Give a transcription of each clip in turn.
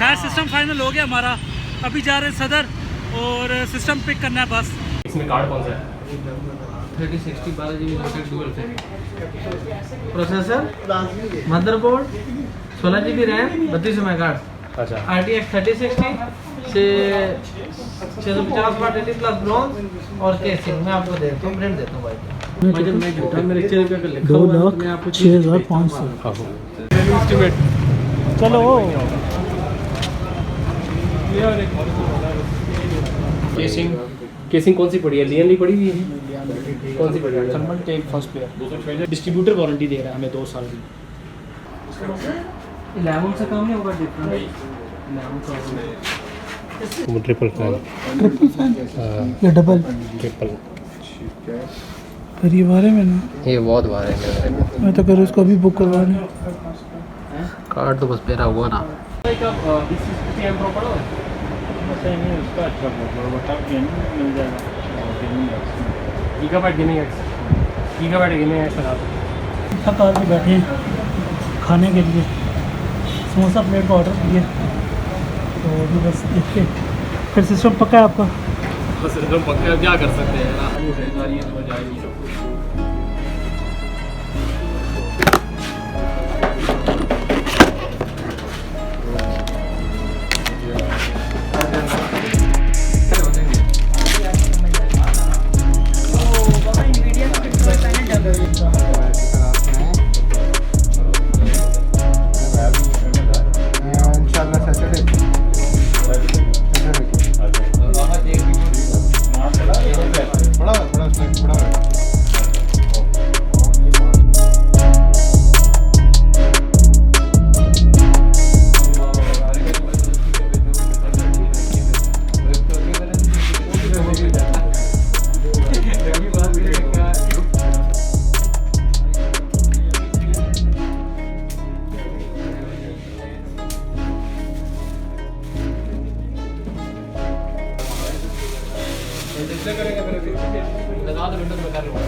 खैर system final हो गया हमारा, अभी जा रहे हैं सदर और सिस्टम पिक करना है बस। इसमें कार्ड कौन सा है? 3060 12 GB डुअल है। Processor, motherboard, 16 GB RAM, 32 megahertz. अच्छा, RTX 3060 से 650 वाट 80 प्लस ब्रॉन्ज और केसिंग मैं आपको देता हूँ, प्रिंट देता हूँ भाई। मैं झूठा मेरे चेहरे पे लिखा हुआ है, मैं आपको 2,06,500। एस्टिमेट। चलो केसिंग कौन सी पड़ी है? लियन ली पड़ी हुई है? कौन सी पड़ी है? Thermal tech first player, distributor warranty दे रहा है हमें 2 साल की। 11 से कम नहीं होगा डिफरेंस। ट्रिपल फैन या डबल? ट्रिपल। फिर ये बारे में ना, ये बहुत बार है मेरे को। मैं तो कर उसको अभी बुक करवा लें। कार्ड तो बस मेरा हुआ ना। थका के बैठे हैं खाने के लिए, समोसा प्लेट का ऑर्डर किया तो अभी बस देखते फिर सिस्टम पक्का है आपका। बस एकदम पक्का, क्या कर सकते हैं ना। लगा दो विंडो में कर लूँगा।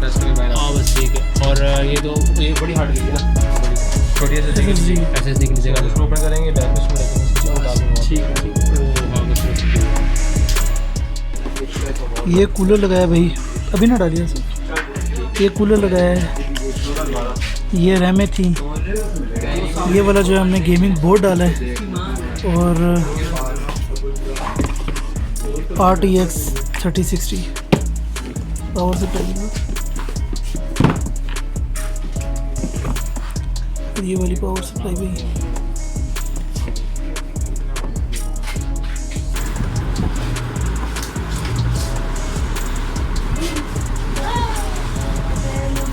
बस ठीक है। और ये तो ये बड़ी हार्ड लीजिए ना, छोटी SSD की लीजिएगा, उसको ओपन करेंगे बैक में डाल दूँगा। ठीक है ठीक है। ये कूलर लगाया भाई, अभी ना डालिए सर। ये कूलर लगाया है, ये रैमें थी, ये वाला जो है हमने गेमिंग बोर्ड डाला है और RTX 3060 पावर सप्लाई। ये वाली पावर सप्लाई भी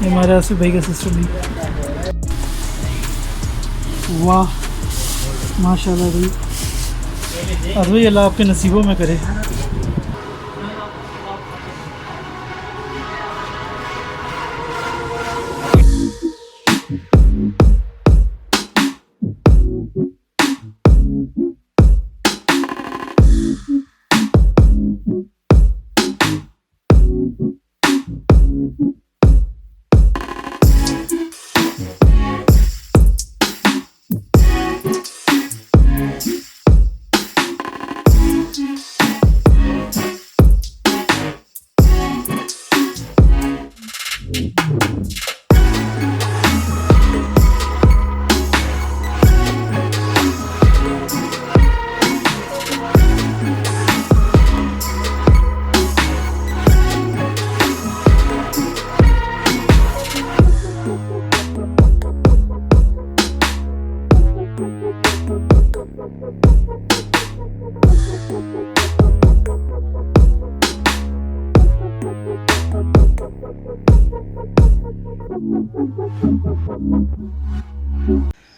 हमारे आसिफ भाई का सिस्टम भी। वाह माशाल्लाह भाई, अब भाई अल्लाह आपके नसीबों में करे।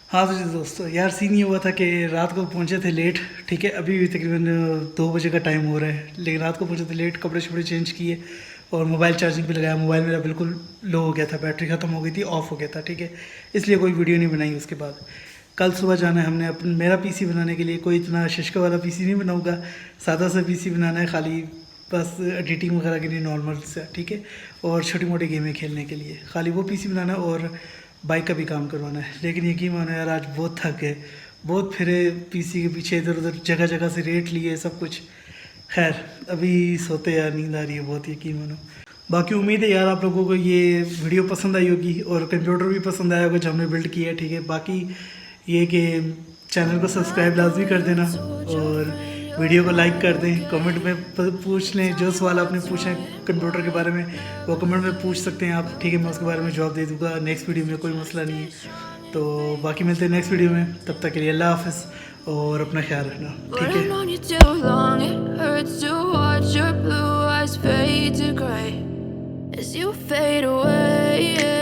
हाँ तो जी दोस्तों, यार सीन ये हुआ था कि रात को पहुँचे थे लेट, ठीक है। अभी भी तकरीबन 2 बजे का टाइम हो रहा है, लेकिन रात को पहुँचे थे लेट, कपड़े शपड़े चेंज किए और मोबाइल चार्जिंग पे लगाया। मोबाइल मेरा बिल्कुल लो हो गया था, बैटरी ख़त्म हो गई थी, ऑफ हो गया था, ठीक है। इसलिए कोई वीडियो नहीं बनाई। उसके बाद कल सुबह जाना है हमने मेरा पीसी बनाने के लिए। कोई इतना शिशका वाला पीसी नहीं बनाऊँगा, सादा सा पीसी बनाना है, खाली बस एडिटिंग वगैरह के लिए नॉर्मल सा, ठीक है। और छोटी मोटी गेमें खेलने के लिए खाली वो पीसी बनाना है और बाइक का भी काम करवाना है। लेकिन यकीन मानो यार, आज बहुत थक गए, बहुत फिरे पीसी के पीछे, इधर उधर जगह जगह से रेट लिए सब कुछ। खैर अभी सोते यार, नींद आ रही है बहुत, यकीन मानो। बाकी उम्मीद है यार आप लोगों को ये वीडियो पसंद आई होगी और कंप्यूटर भी पसंद आया होगा जो हमने बिल्ड किया है, ठीक है। बाकी ये कि चैनल को सब्सक्राइब लाजमी कर देना और वीडियो को लाइक कर दें। कमेंट में पूछ लें, जो सवाल आपने पूछे हैं कंप्यूटर के बारे में वो कमेंट में पूछ सकते हैं आप, ठीक है। मैं उसके बारे में जवाब दे दूँगा नेक्स्ट वीडियो में, कोई मसला नहीं है। तो बाकी मिलते हैं नेक्स्ट वीडियो में, तब तक के लिए अल्लाह हाफ़िज़ और अपना ख्याल रखना, ठीक है। As you fade away,